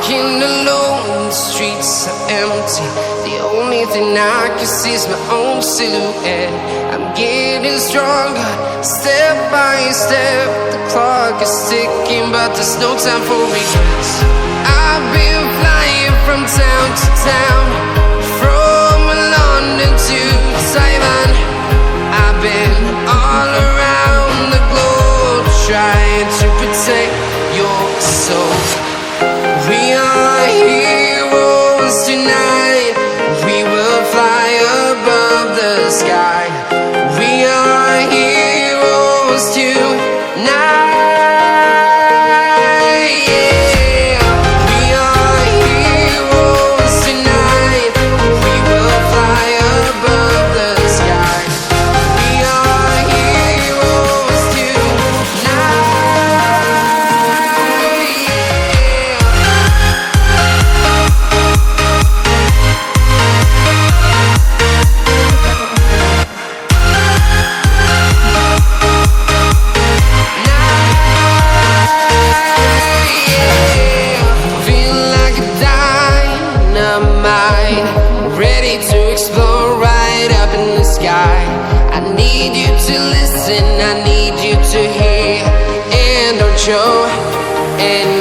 Walking alone, the streets are empty. The only thing I can see is my own silhouette. I'm getting stronger, step by step. The clock is ticking, but there's no time for regrets. I've been flying from town to town, from London to Taiwan. I've been all around the globe, trying to protect your soul. We are heroes tonight. We will fly above the sky. We are heroes tonight. Yeah. We are heroes tonight. We will fly above the sky. We are heroes tonight. Ready to explore right up in the sky. I need you to listen, I need you to hear, and don't show any